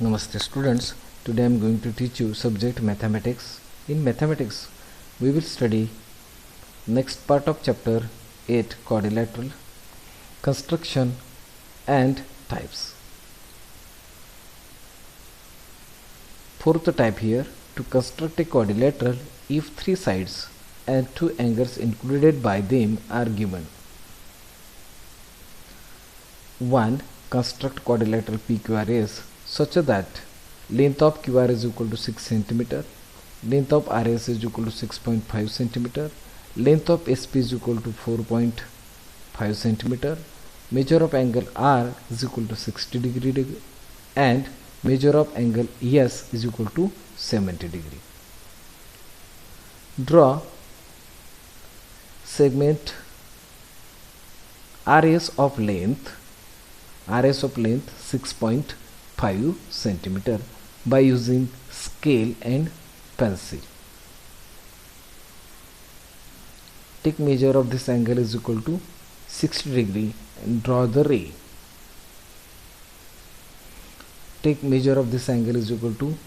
Namaste students, today I am going to teach you subject mathematics. In mathematics, we will study next part of chapter 8 quadrilateral, construction and types. Fourth type here, to construct a quadrilateral if three sides and two angles included by them are given. 1. Construct quadrilateral PQRS such that length of QR is equal to 6 cm, length of RS is equal to 6.5 cm, length of SP is equal to 4.5 cm, measure of angle R is equal to 60 degree and measure of angle S is equal to 70 degree. Draw segment RS of length 6.5 cm by using scale and pencil. Take measure of this angle is equal to 60 degree and draw the ray. Take measure of this angle is equal to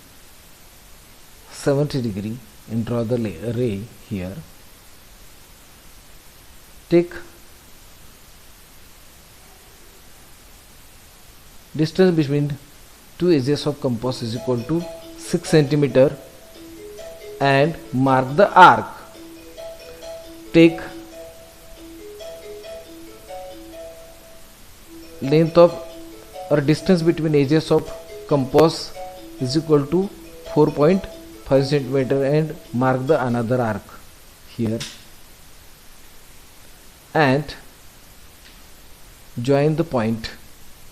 70 degree and draw the ray here. Take distance between two edges of compass is equal to 6 cm and mark the arc. Take length of or distance between edges of compass is equal to 4.5 cm and mark the another arc here and join the point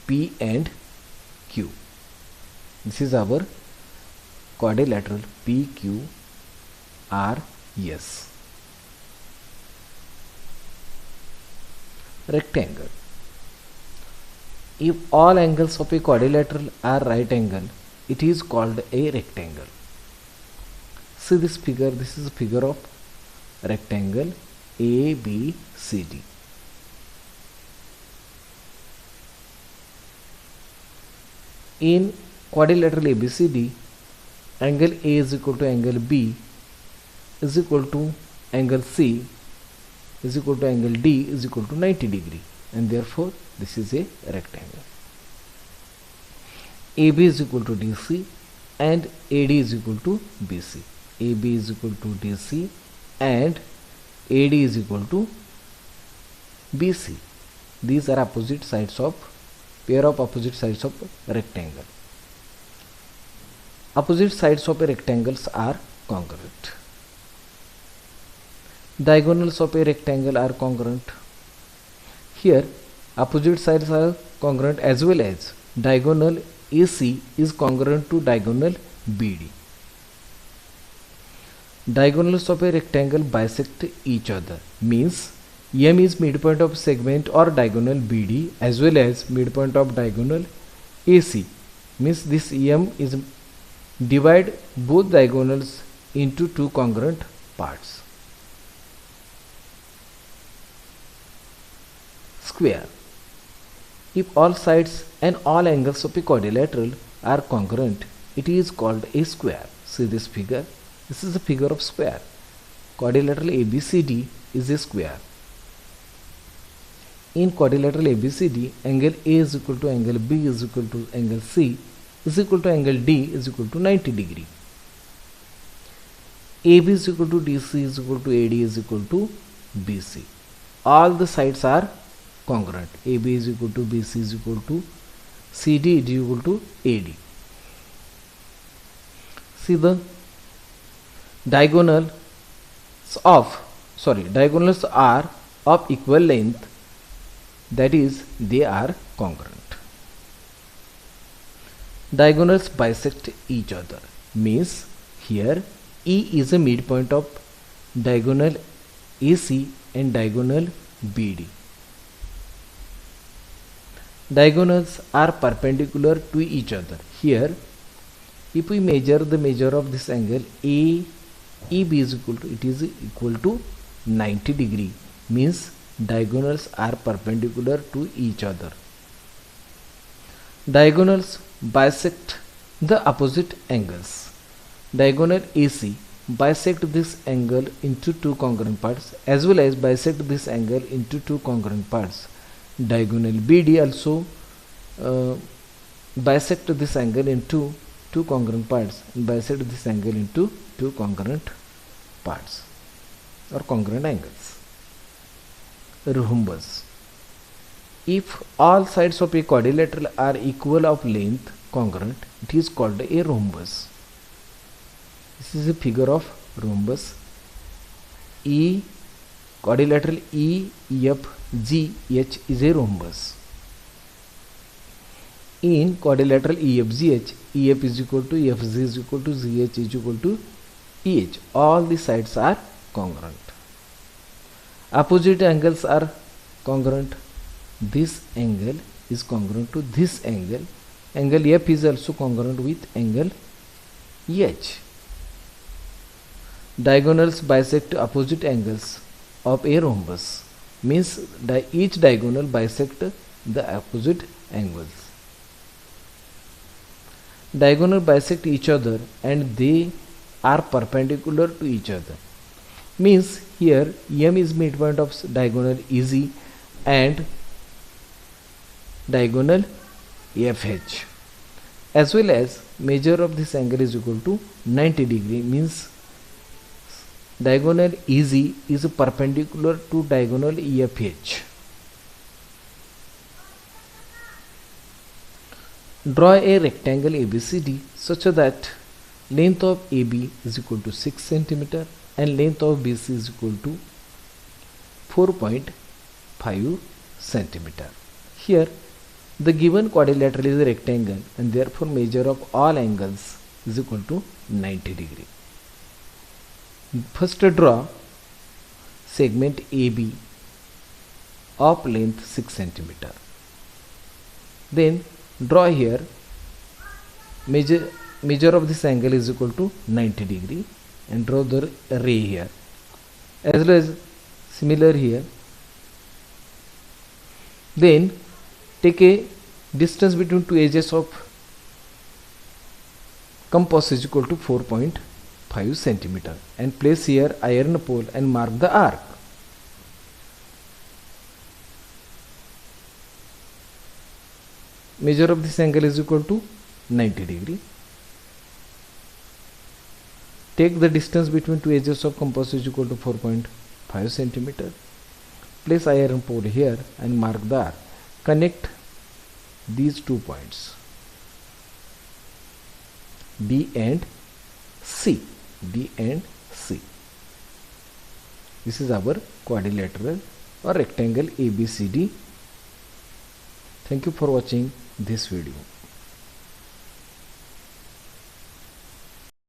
P and Q. This is our quadrilateral PQRS. Rectangle. If all angles of a quadrilateral are right angle, it is called a rectangle. See this figure. This is a figure of rectangle ABCD. In quadrilateral ABCD, angle A is equal to angle B is equal to angle C is equal to angle D is equal to 90 degree, and therefore this is a rectangle. AB is equal to DC and AD is equal to BC. AB is equal to DC and AD is equal to BC. These are opposite sides of pair of opposite sides of rectangle. Opposite sides of a rectangles are congruent. Diagonals of a rectangle are congruent. Here opposite sides are congruent as well as diagonal AC is congruent to diagonal BD. Diagonals of a rectangle bisect each other, means M is midpoint of segment or diagonal BD as well as midpoint of diagonal AC, means this M is divide both diagonals into two congruent parts. Square. If all sides and all angles of a quadrilateral are congruent, it is called a square. See this figure. This is a figure of square. Quadrilateral ABCD is a square. In quadrilateral ABCD, angle A is equal to angle B is equal to angle C is equal to angle D is equal to 90 degree. AB is equal to DC is equal to AD is equal to BC. All the sides are congruent. AB is equal to BC is equal to CD is equal to AD. See the diagonals are of equal length, that is they are congruent. Diagonals bisect each other, means here E is a midpoint of diagonal AC and diagonal BD. Diagonals are perpendicular to each other. Here if we measure the measure of this angle EB is equal to 90 degree, means diagonals are perpendicular to each other. Diagonals bisect The opposite angles. Diagonal AC bisect this angle into two congruent parts as well as bisect this angle into two congruent parts. Diagonal BD also bisect this angle into two congruent parts and bisect this angle into two congruent parts or congruent angles. Rhombus. If all sides of a quadrilateral are equal of length congruent, it is called a rhombus. This is a figure of rhombus. Quadrilateral EFGH is a rhombus. In quadrilateral EFGH, EF is equal to FG is equal to GH is equal to EH. All the sides are congruent. Opposite angles are congruent. This angle is congruent to this angle. Angle F is also congruent with angle H. Diagonals bisect opposite angles of a rhombus. Means each diagonal bisect the opposite angles. Diagonal bisect each other and they are perpendicular to each other. Means here M is midpoint of diagonal EZ and diagonal FH, as well as measure of this angle is equal to 90 degree. Means diagonal EZ is perpendicular to diagonal EFH. Draw a rectangle ABCD such that length of AB is equal to 6 cm and length of BC is equal to 4.5 cm. Here the given quadrilateral is a rectangle and therefore measure of all angles is equal to 90 degree. First draw segment AB of length 6 cm. Then draw here measure of this angle is equal to 90 degree and draw the ray here, as well as similar here. Then take a distance between two edges of compass is equal to 4.5 cm and place here iron pole and mark the arc. Measure of this angle is equal to 90 degree. Take the distance between two edges of compass is equal to 4.5 cm. Place iron pole here and mark the arc. Connect these 2 points D and C. D and C. This is our quadrilateral or rectangle ABCD. Thank you for watching this video.